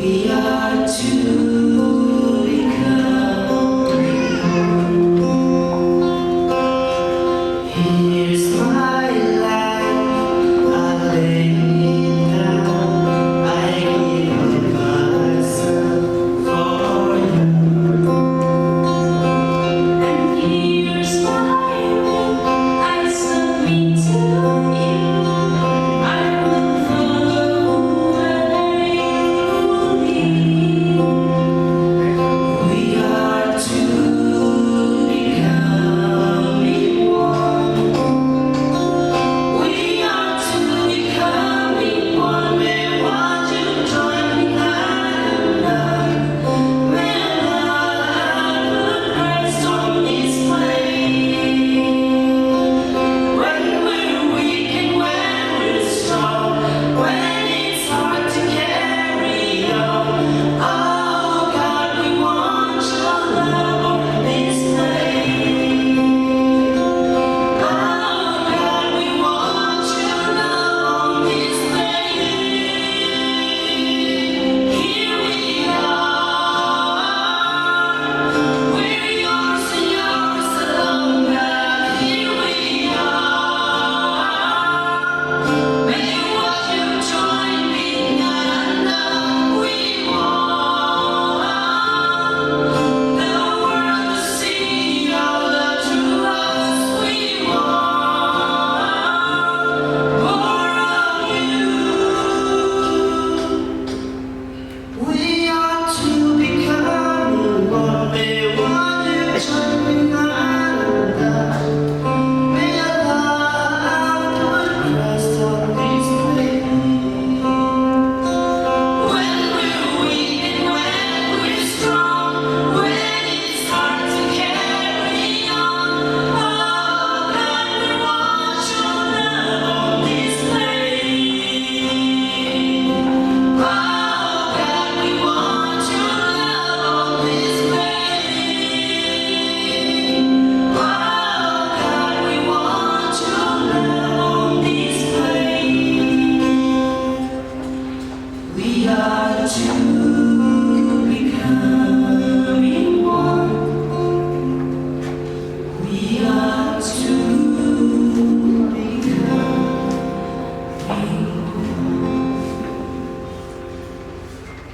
We are to become one. Here's my life, I lay it down. I give myself for you. And here's my will, I submit to you. I will follow where you lead. We are to becoming one. We are to becoming one. May want you join me hand. May love put Christ on display. When we're weak and when we're strong, when it's hard to carry on. Oh God, we want your love on display. Oh God, we want your love on display. Here we are, we're yours and yours alone, God. Here we are. May what you join me, God, we want the world to see your love through us. We want more of you. We are to become one. May what you join me, God. May love put Christ on display. When we're weak and when we're strong, when it's hard to carry on. Oh God, we want your love on display. Oh God, we want your love on display. Oh God, we want your love on display. We are to becoming one. We are to